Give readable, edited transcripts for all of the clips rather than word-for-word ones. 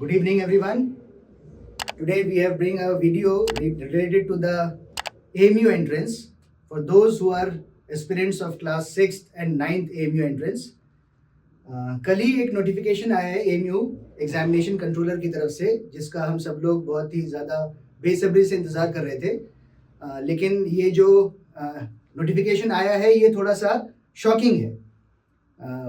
Good evening, everyone. Today we have bring a video related to the AMU entrance for those who are aspirants of class 6th and 9th AMU entrance. कल ही एक notification आया है AMU examination controller की तरफ से, जिसका हम सब लोग बहुत ही ज़्यादा बेसब्री से इंतज़ार कर रहे थे. लेकिन ये जो नोटिफिकेशन आया है ये थोड़ा सा शॉकिंग है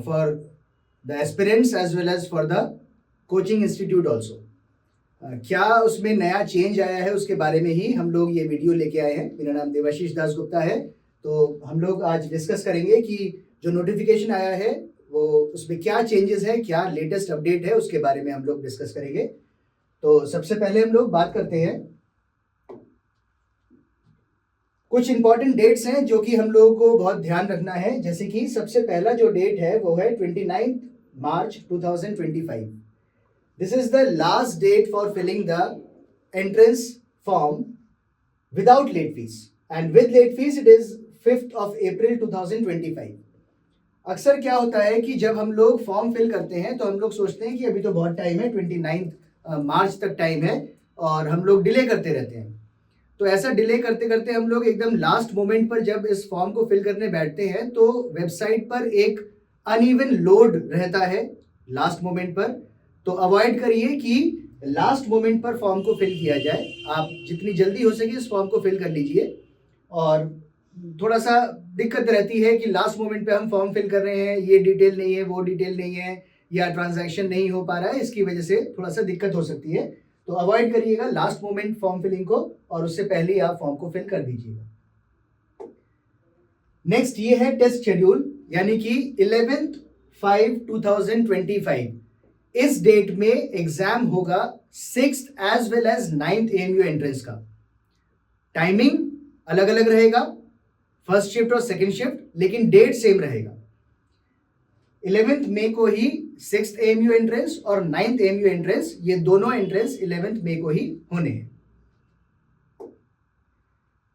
for the aspirants as well as for the coaching institute also. क्या उसमें नया चेंज आया है उसके बारे में ही हम लोग ये वीडियो लेके आए हैं. मेरा नाम देवाशीष दास गुप्ता है. तो हम लोग आज डिस्कस करेंगे कि जो नोटिफिकेशन आया है वो उसमें क्या चेंजेस है, क्या लेटेस्ट अपडेट है, उसके बारे में हम लोग डिस्कस करेंगे. तो सबसे पहले हम लोग बात करते हैं, कुछ इंपॉर्टेंट डेट्स हैं जो कि हम लोगों को बहुत ध्यान रखना है. जैसे कि सबसे पहला जो डेट है वो है 29 मार्च 2025. This is the last date for filling the entrance form without late fees, and with late fees it is 5th of April 2025. अक्सर क्या होता है कि जब हम लोग फॉर्म फिल करते हैं तो हम लोग सोचते हैं कि अभी तो बहुत टाइम है, 29 मार्च तक टाइम है, और हम लोग डिले करते रहते हैं. तो ऐसा डिले करते करते हम लोग एकदम लास्ट मोमेंट पर जब इस फॉर्म को फिल करने बैठते हैं तो वेबसाइट पर एक अनइवन लोड रहता है लास्ट मोमेंट पर. तो अवॉइड करिए कि लास्ट मोमेंट पर फॉर्म को फिल किया जाए. आप जितनी जल्दी हो सके इस फॉर्म को फिल कर लीजिए. और थोड़ा सा दिक्कत रहती है कि लास्ट मोमेंट पे हम फॉर्म फिल कर रहे हैं, ये डिटेल नहीं है, वो डिटेल नहीं है, या ट्रांजैक्शन नहीं हो पा रहा है, इसकी वजह से थोड़ा सा दिक्कत हो सकती है. तो अवॉइड करिएगा लास्ट मोमेंट फॉर्म फिलिंग को, और उससे पहले ही आप फॉर्म को फिल कर दीजिएगा. नेक्स्ट ये है टेस्ट शेड्यूल, यानी कि 11/5/2025. इस डेट में एग्जाम होगा 6th as well as 9th AMU entrance का. टाइमिंग अलग अलग रहेगा, फर्स्ट शिफ्ट और सेकंड शिफ्ट, लेकिन डेट सेम रहेगा. 11th मई को ही 6th AMU एंट्रेंस और 9th AMU एंट्रेंस, ये दोनों एंट्रेंस 11th मई को ही होने हैं.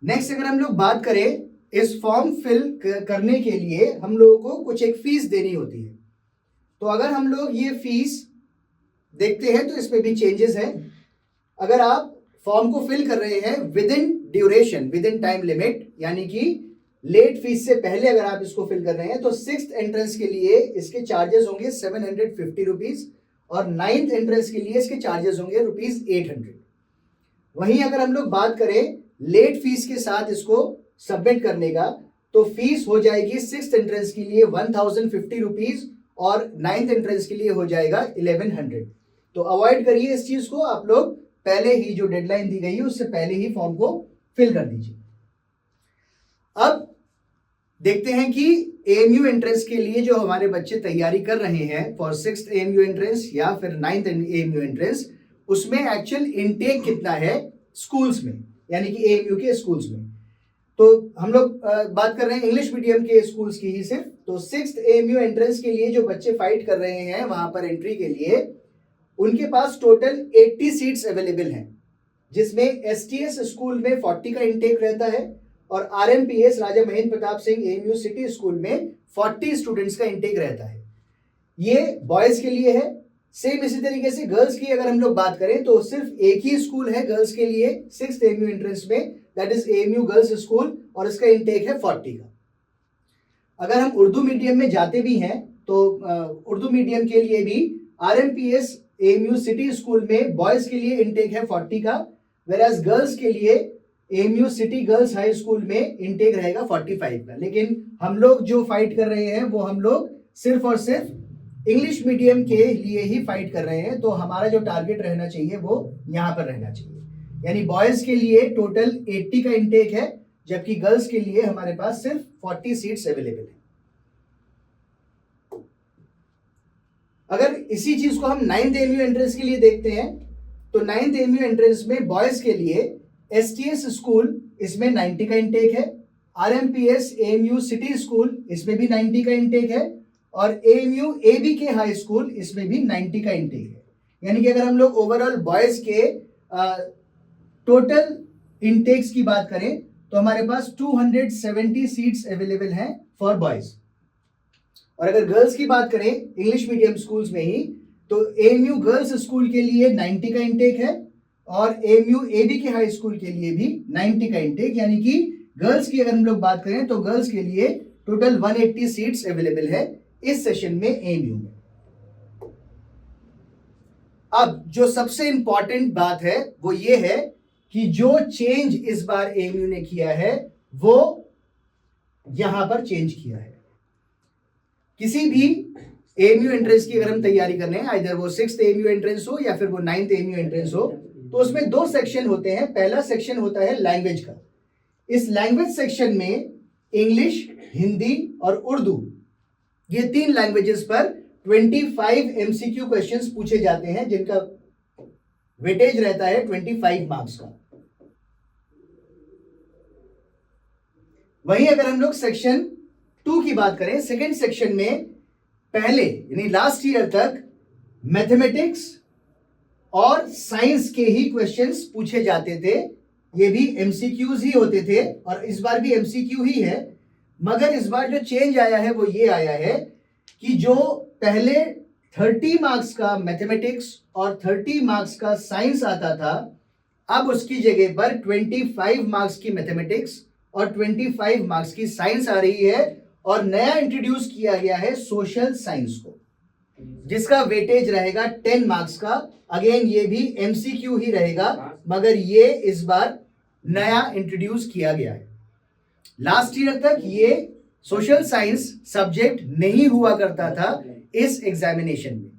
नेक्स्ट अगर हम लोग बात करें, इस फॉर्म फिल करने के लिए हम लोगों को कुछ एक फीस देनी होती है. तो अगर हम लोग ये फीस देखते हैं तो इसमें भी चेंजेस है. अगर आप फॉर्म को फिल कर रहे हैं with in duration, with in time limit, यानी कि लेट फीस से पहले अगर आप इसको फिल कर रहे हैं तो 6th एंट्रेंस के लिए इसके चार्जेस होंगे 750 रुपीज, और 9th एंट्रेंस के लिए इसके चार्जेस होंगे रुपीज 800. वहीं अगर हम लोग बात करें लेट फीस के साथ इसको सबमिट करने का, तो फीस हो जाएगी 6th एंट्रेंस के लिए 1050 रुपीज, और 9th एंट्रेंस के लिए हो जाएगा 1100. तो अवॉइड करिए इस चीज को. आप लोग पहले ही जो डेडलाइन दी गई है उससे पहले ही फॉर्म को फिल कर दीजिए. अब देखते हैं कि AMU एंट्रेंस के लिए जो हमारे बच्चे तैयारी कर रहे हैं फॉर 6th AMU एंट्रेंस या फिर 9th AMU एंट्रेंस, उसमें एक्चुअल इनटेक कितना है स्कूल्स में, यानी कि AMU के स्कूल्स में. तो हम लोग बात कर रहे हैं इंग्लिश मीडियम के स्कूल्स की ही सिर्फ. तो 6th AMU एंट्रेंस के लिए जो बच्चे फाइट कर रहे हैं वहां पर एंट्री के लिए, उनके पास टोटल 80 सीट्स अवेलेबल हैं, जिसमें STS स्कूल में 40 का इंटेक रहता है, और RMPS Raja Mahendra Pratap Singh AMU city school में 40 स्टूडेंट्स का इंटेक रहता है. ये बॉयज के लिए है. सेम इसी तरीके से गर्ल्स की अगर हम लोग बात करें तो सिर्फ एक ही स्कूल है गर्ल्स के लिए 6th AMU एंट्रेंस में, that is AMU girls school, और इसका इंटेक है 40 का. अगर हम उर्दू मीडियम में जाते भी हैं तो उर्दू मीडियम के लिए भी RMPS AMU सिटी स्कूल में बॉयज के लिए इंटेक है 40 का, वेराज गर्ल्स के लिए AMU city girls high school में इंटेक रहेगा 45 का. लेकिन हम लोग जो फाइट कर रहे हैं वो हम लोग सिर्फ और सिर्फ इंग्लिश मीडियम के लिए ही फाइट कर रहे हैं. तो हमारा जो टारगेट रहना चाहिए वो यहाँ पर रहना चाहिए, यानी बॉयज के लिए टोटल 80 का इंटेक है, जबकि गर्ल्स के लिए हमारे पास सिर्फ 40 सीट्स अवेलेबल है. अगर इसी चीज को हम 9th AMU एंट्रेंस के लिए देखते हैं तो 9th AMU एंट्रेंस में बॉयज के लिए STS स्कूल, इसमें 90 का इंटेक है, RMPS AMU सिटी स्कूल, इसमें भी 90 का इंटेक है, और AMU ABK हाई स्कूल, इसमें भी 90 का इंटेक है. यानी कि अगर हम लोग ओवरऑल बॉयज के टोटल इंटेक्स की बात करें तो हमारे पास 270 सीट्स अवेलेबल हैं फॉर बॉयज. और अगर गर्ल्स की बात करें इंग्लिश मीडियम स्कूल्स में ही, तो एएमयू गर्ल्स स्कूल के लिए 90 का इंटेक है और एएमयू एबी के हाई स्कूल के लिए भी 90 का इंटेक, यानी कि गर्ल्स की अगर हम लोग बात करें तो गर्ल्स के लिए टोटल 180 सीट्स अवेलेबल है इस सेशन में एएमयू में। अब जो सबसे इंपॉर्टेंट बात है वो ये है कि जो चेंज इस बार एएमयू ने किया है वो यहां पर चेंज किया है। किसी भी एएमयू एंट्रेंस की अगर हम तैयारी कर रहे हैं, आइदर वो 6th एएमयू एंट्रेंस हो या फिर वो 9th एएमयू एंट्रेंस हो, तो उसमें दो सेक्शन होते हैं। पहला सेक्शन होता है लैंग्वेज का। इस लैंग्वेज सेक्शन में इंग्लिश, हिंदी और उर्दू, ये 3 लैंग्वेजेस पर 25 एमसीक्यू क्वेश्चंस पूछे जाते हैं, जिनका वेटेज रहता है 25 मार्क्स का। वहीं अगर हम लोग सेक्शन 2 की बात करें, सेकेंड सेक्शन में पहले यानी लास्ट ईयर तक मैथमेटिक्स और साइंस के ही क्वेश्चंस पूछे जाते थे। ये भी एमसीक्यूज ही होते थे और इस बार भी एमसीक्यू ही है, मगर इस बार जो चेंज आया है वो ये आया है कि जो पहले 30 मार्क्स का मैथमेटिक्स और 30 मार्क्स का साइंस आता था, अब उसकी जगह पर 25 मार्क्स की मैथमेटिक्स और 25 मार्क्स की साइंस आ रही है। और नया इंट्रोड्यूस किया गया है सोशल साइंस को, जिसका वेटेज रहेगा 10 मार्क्स का। अगेन ये भी एमसीक्यू ही रहेगा, मगर ये इस बार नया इंट्रोड्यूस किया गया है। लास्ट ईयर तक ये सोशल साइंस सब्जेक्ट नहीं हुआ करता था इस एग्जामिनेशन में।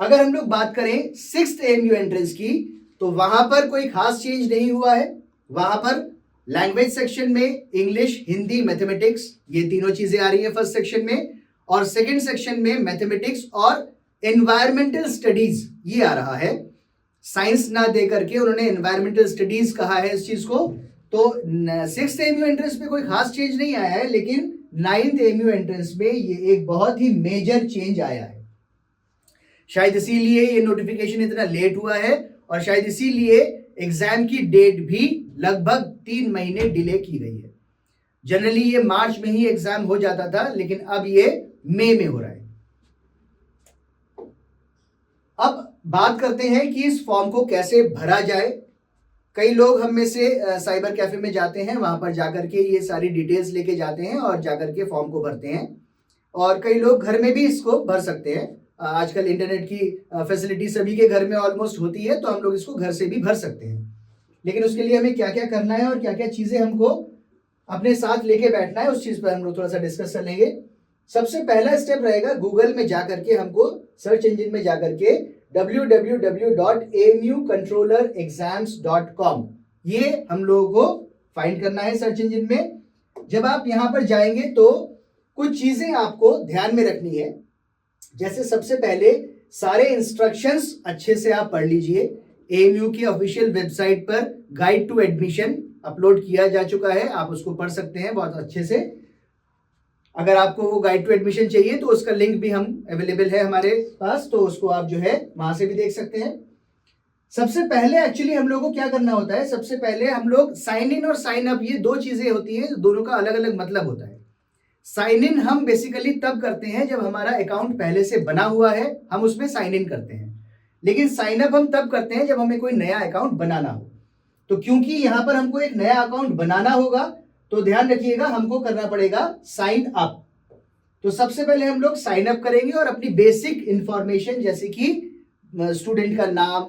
अगर हम लोग बात करें 6th एएमयू एंट्रेंस की, तो वहां पर कोई खास चेंज नहीं हुआ है। वहां पर लैंग्वेज सेक्शन में इंग्लिश, हिंदी, मैथमेटिक्स, ये तीनों चीजें आ रही है फर्स्ट सेक्शन में, और सेकंड सेक्शन में मैथमेटिक्स और एनवायरमेंटल स्टडीज ये आ रहा है। साइंस ना दे करके उन्होंने एनवायरमेंटल स्टडीज कहा है इस चीज को। तो 6th एएमयू एंट्रेंस में कोई खास चेंज नहीं आया है, लेकिन 9th एएमयू एंट्रेंस में ये एक बहुत ही मेजर चेंज आया है। शायद इसीलिए ये नोटिफिकेशन इतना लेट हुआ है और शायद इसीलिए एग्जाम की डेट भी लगभग 3 महीने डिले की गई है। जनरली ये मार्च में ही एग्जाम हो जाता था, लेकिन अब ये मई में हो रहा है। अब बात करते हैं कि इस फॉर्म को कैसे भरा जाए। कई लोग हम में से साइबर कैफे में जाते हैं, वहां पर जाकर के ये सारी डिटेल्स लेके जाते हैं और जाकर के फॉर्म को भरते हैं, और कई लोग घर में भी इसको भर सकते हैं। आजकल इंटरनेट की फैसिलिटी सभी के घर में ऑलमोस्ट होती है, तो हम लोग इसको घर से भी भर सकते हैं। लेकिन उसके लिए हमें क्या क्या करना है और क्या क्या चीजें हमको अपने साथ लेके बैठना है, उस चीज पर हम लोग थोड़ा सा डिस्कस कर लेंगे। सबसे पहला स्टेप रहेगा गूगल में जाकर के हमको सर्च इंजन में जाकर के www.amucontrollerexams.com ये हम लोगों को फाइंड करना है सर्च इंजन में। जब आप यहां पर जाएंगे तो कुछ चीजें आपको ध्यान में रखनी है। जैसे सबसे पहले सारे इंस्ट्रक्शंस अच्छे से आप पढ़ लीजिए। एएमयू की ऑफिशियल वेबसाइट पर गाइड टू एडमिशन अपलोड किया जा चुका है, आप उसको पढ़ सकते हैं बहुत अच्छे से। अगर आपको वो गाइड टू एडमिशन चाहिए तो उसका लिंक भी हम अवेलेबल है हमारे पास, तो उसको आप जो है वहां से भी देख सकते हैं। सबसे पहले एक्चुअली हम लोगों को क्या करना होता है, सबसे पहले हम लोग साइन इन और साइन अप, ये दो चीजें होती हैं, दोनों का अलग अलग मतलब होता है। साइन इन हम बेसिकली तब करते हैं जब हमारा अकाउंट पहले से बना हुआ है, हम उसमें साइन इन करते हैं। लेकिन साइन अप हम तब करते हैं जब हमें कोई नया अकाउंट बनाना हो। तो क्योंकि यहां पर हमको एक नया अकाउंट बनाना होगा, तो ध्यान रखिएगा हमको करना पड़ेगा साइन अप। तो सबसे पहले हम लोग साइन अप करेंगे और अपनी बेसिक इंफॉर्मेशन जैसे कि स्टूडेंट का नाम,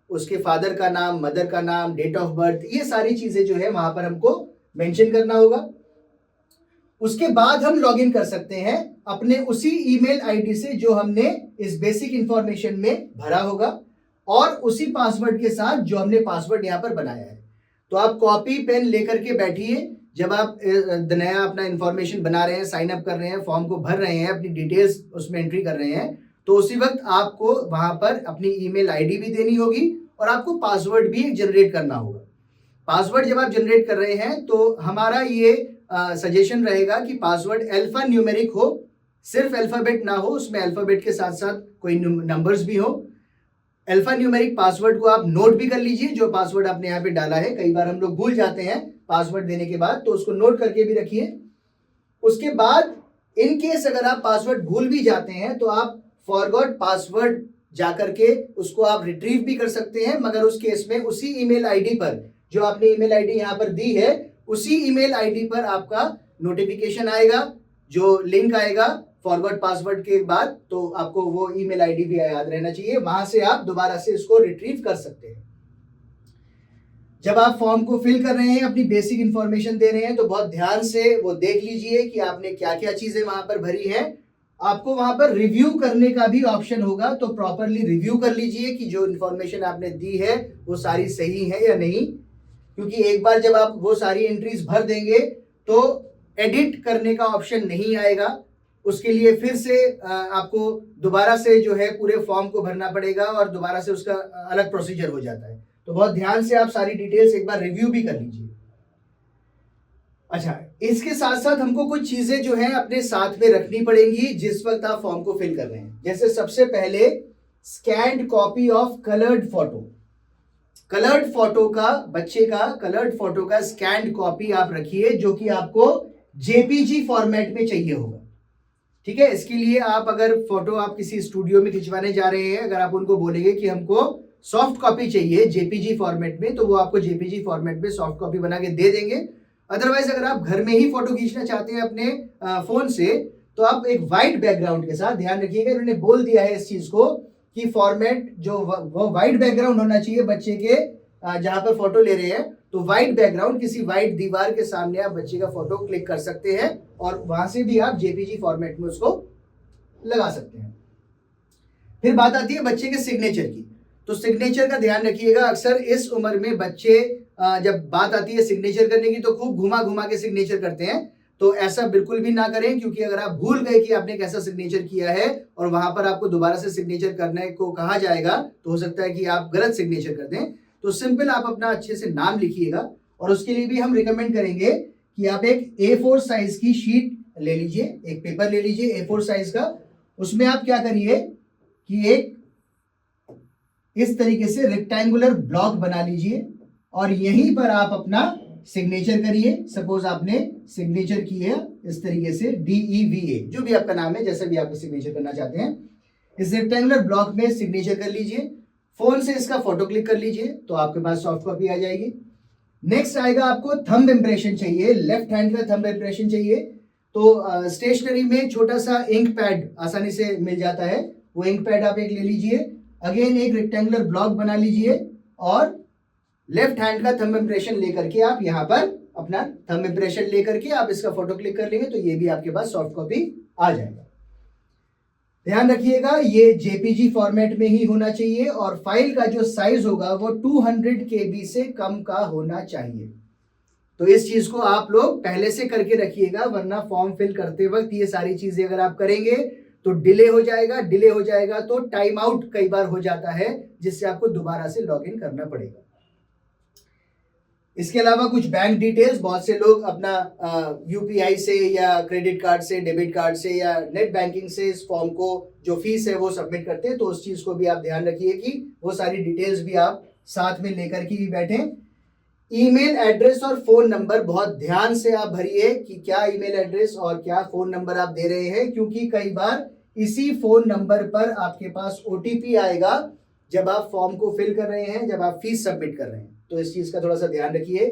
उसके फादर का नाम, मदर का नाम, डेट ऑफ बर्थ, ये सारी चीजें जो है वहां पर हमको मेंशन करना होगा। उसके बाद हम लॉगिन कर सकते हैं अपने उसी ईमेल आईडी से जो हमने इस बेसिक इंफॉर्मेशन में भरा होगा, और उसी पासवर्ड के साथ जो हमने पासवर्ड यहां पर बनाया है। तो आप कॉपी पेन लेकर के बैठिए, जब आप नया अपना इंफॉर्मेशन बना रहे हैं, साइन अप कर रहे हैं, फॉर्म को भर रहे हैं, अपनी डिटेल्स उसमें एंट्री कर रहे हैं, तो उसी वक्त आपको वहां पर अपनी ईमेल आईडी भी देनी होगी और आपको पासवर्ड भी जनरेट करना होगा। पासवर्ड जब आप जनरेट कर रहे हैं तो हमारा ये सजेशन रहेगा कि पासवर्ड अल्फा न्यूमेरिक हो, सिर्फ अल्फाबेट ना हो, उसमें अल्फाबेट के साथ साथ कोई नंबर्स भी हो। अल्फा न्यूमेरिक पासवर्ड को आप नोट भी कर लीजिए, जो पासवर्ड आपने यहाँ पे डाला है। कई बार हम लोग भूल जाते हैं पासवर्ड देने के बाद, तो उसको नोट करके भी रखिए। उसके बाद इन केस अगर आप पासवर्ड भूल भी जाते हैं तो आप फॉरगॉट पासवर्ड जाकर के उसको आप रिट्रीव भी कर सकते हैं, मगर उस केस में उसी ईमेल आईडी पर, जो आपने ईमेल आईडी यहाँ पर दी है, उसी ईमेल आईडी पर आपका नोटिफिकेशन आएगा, जो लिंक आएगा फॉरवर्ड पासवर्ड के बाद, तो आपको वो ईमेल आईडी भी याद रहना चाहिए, वहां से आप दोबारा से इसको रिट्रीव कर सकते हैं। जब आप फॉर्म को फिल कर रहे हैं, अपनी बेसिक इंफॉर्मेशन दे रहे हैं, तो बहुत ध्यान से वो देख लीजिए कि आपने क्या क्या चीजें वहां पर भरी हैं। आपको वहां पर रिव्यू करने का भी ऑप्शन होगा, तो प्रॉपरली रिव्यू कर लीजिए कि जो इंफॉर्मेशन आपने दी है वो सारी सही है या नहीं, क्योंकि एक बार जब आप वो सारी एंट्रीज भर देंगे तो एडिट करने का ऑप्शन नहीं आएगा, उसके लिए फिर से आपको दोबारा से जो है पूरे फॉर्म को भरना पड़ेगा और दोबारा से उसका अलग प्रोसीजर हो जाता है। तो बहुत ध्यान से आप सारी डिटेल्स एक बार रिव्यू भी कर लीजिए। अच्छा, इसके साथ साथ हमको कुछ चीजें जो है अपने साथ में रखनी पड़ेंगी जिस वक्त आप फॉर्म को फिल कर रहे हैं। जैसे सबसे पहले scanned copy of coloured photo, coloured photo का, बच्चे का कलर्ड फोटो का स्कैन्ड कॉपी आप रखिए, जो कि आपको जेपीजी फॉर्मेट में चाहिए होगा। ठीक है, इसके लिए आप अगर फोटो आप किसी स्टूडियो में खिंचवाने जा रहे हैं, अगर आप उनको बोलेंगे कि हमको सॉफ्ट कॉपी चाहिए जेपीजी फॉर्मेट में, तो वो आपको जेपीजी फॉर्मेट में सॉफ्ट कॉपी बना के दे देंगे। अदरवाइज अगर आप घर में ही फोटो खींचना चाहते हैं अपने फोन से, तो आप एक वाइट बैकग्राउंड के साथ, ध्यान रखिएगा इन्होंने बोल दिया है इस चीज को कि फॉर्मेट जो वो वाइट बैकग्राउंड होना चाहिए बच्चे के, जहां पर फोटो ले रहे हैं, तो वाइट बैकग्राउंड, किसी वाइट दीवार के सामने आप बच्चे का फोटो क्लिक कर सकते हैं और वहां से भी आप जेपीजी फॉर्मेट में उसको लगा सकते हैं। फिर बात आती है बच्चे के सिग्नेचर की, तो सिग्नेचर का ध्यान रखिएगा। अक्सर इस उम्र में बच्चे जब बात आती है सिग्नेचर करने की तो खूब घुमा घुमा के सिग्नेचर करते हैं, तो ऐसा बिल्कुल भी ना करें, क्योंकि अगर आप भूल गए कि आपने कैसा सिग्नेचर किया है और वहां पर आपको दोबारा से सिग्नेचर करने को कहा जाएगा, तो हो सकता है कि आप गलत सिग्नेचर कर दें। तो सिंपल आप अपना अच्छे से नाम लिखिएगा, और उसके लिए भी हम रिकमेंड करेंगे कि आप एक A4 साइज की शीट ले लीजिए, एक पेपर ले लीजिए A4 साइज का। उसमें आप क्या करिए कि एक इस तरीके से रेक्टेंगुलर ब्लॉक बना लीजिए और यहीं पर आप अपना सिग्नेचर करिए। सपोज आपने सिग्नेचर की है इस तरीके से DEVA, जो भी आपका नाम है, जैसे भी आप सिग्नेचर करना चाहते हैं, इस रेक्टेंगुलर ब्लॉक में सिग्नेचर कर लीजिए। फोन से इसका फोटो क्लिक कर लीजिए तो आपके पास सॉफ्ट कॉपी आ जाएगी। नेक्स्ट आएगा आपको थंब इम्प्रेशन चाहिए, लेफ्ट हैंड का थंब इम्प्रेशन चाहिए। तो स्टेशनरी में छोटा सा इंक पैड आसानी से मिल जाता है, वो इंक पैड आप एक ले लीजिए। अगेन एक रेक्टेंगुलर ब्लॉक बना लीजिए और लेफ्ट हैंड का थंब इम्प्रेशन लेकर के आप यहाँ पर अपना थंब इम्प्रेशन लेकर के आप इसका फोटो क्लिक कर लेंगे तो ये भी आपके पास सॉफ्ट कॉपी आ जाएगा। ध्यान रखिएगा ये जेपीजी फॉर्मेट में ही होना चाहिए और फाइल का जो साइज होगा वो 200 KB से कम का होना चाहिए। तो इस चीज को आप लोग पहले से करके रखिएगा, वरना फॉर्म फिल करते वक्त ये सारी चीजें अगर आप करेंगे तो डिले हो जाएगा तो टाइम आउट कई बार हो जाता है, जिससे आपको दोबारा से लॉगिन करना पड़ेगा। इसके अलावा कुछ बैंक डिटेल्स, बहुत से लोग अपना यूपीआई से या क्रेडिट कार्ड से, डेबिट कार्ड से या नेट बैंकिंग से इस फॉर्म को जो फीस है वो सबमिट करते हैं, तो उस चीज को भी आप ध्यान रखिए कि वो सारी डिटेल्स भी आप साथ में लेकर के भी बैठें। ईमेल एड्रेस और फोन नंबर बहुत ध्यान से आप भरिए कि क्या ईमेल एड्रेस और क्या फोन नंबर आप दे रहे हैं, क्योंकि कई बार इसी फोन नंबर पर आपके पास OTP आएगा जब आप फॉर्म को फिल कर रहे हैं, जब आप फीस सबमिट कर रहे हैं। तो इस चीज का थोड़ा सा ध्यान रखिए।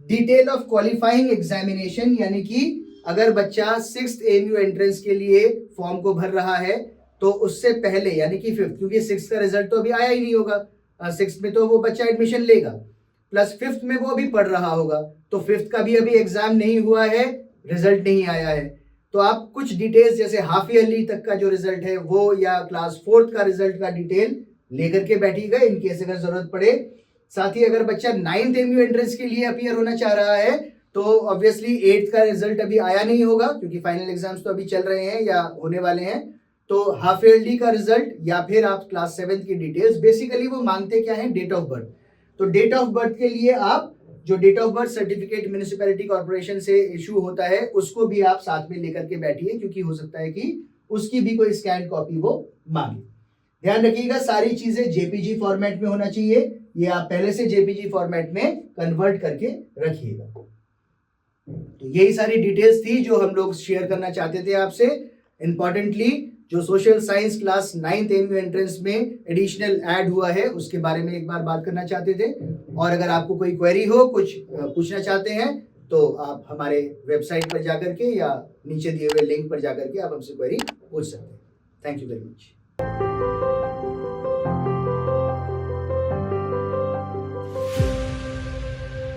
डिटेल ऑफ क्वालिफाइंग एग्जामिनेशन, यानी कि अगर बच्चा 6th AMU एंट्रेंस के लिए फॉर्म को भर रहा है तो उससे पहले, यानी कि 5th, क्योंकि 6th का रिजल्ट तो अभी आया ही नहीं होगा, 6th में तो वो बच्चा एडमिशन लेगा, प्लस 5th में वो अभी पढ़ रहा होगा, तो 5th का भी अभी एग्जाम नहीं हुआ है, रिजल्ट नहीं आया है, तो आप कुछ डिटेल्स जैसे हाफ ईयरली तक का जो रिजल्ट है वो, या क्लास 4th का रिजल्ट का डिटेल लेकर के बैठिएगा इन केस अगर जरूरत पड़े। साथ ही अगर बच्चा 9th AMU एंट्रेंस के लिए अपीयर होना चाह रहा है तो ऑब्वियसली 8th का रिजल्ट अभी आया नहीं होगा, क्योंकि फाइनल एग्जाम्स तो अभी चल रहे हैं या होने वाले हैं, तो हाफ ईयरली का रिजल्ट या फिर आप क्लास 7th की डिटेल्स, बेसिकली वो मांगते क्या है, डेट ऑफ बर्थ। तो डेट ऑफ बर्थ के लिए आप जो date of birth certificate municipality corporation से इशू होता है उसको भी आप साथ में लेकर के बैठिए, क्योंकि हो सकता है कि उसकी भी कोई स्कैन कॉपी वो मांगे। ध्यान रखिएगा सारी चीजें जेपीजी फॉर्मेट में होना चाहिए, ये आप पहले से जेपीजी फॉर्मेट में कन्वर्ट करके रखिएगा। तो यही सारी डिटेल्स थी जो हम लोग शेयर करना चाहते थे आपसे। इंपॉर्टेंटली जो social science class 9th MU entrance में एडिशनल ऐड हुआ है उसके बारे में एक बार बात करना चाहते थे। और अगर आपको कोई क्वेरी हो, कुछ पूछना चाहते हैं, तो आप हमारे वेबसाइट पर जाकर के या नीचे दिए हुए लिंक पर जाकर के आप हमसे क्वेरी पूछ सकते हैं। Thank you very much.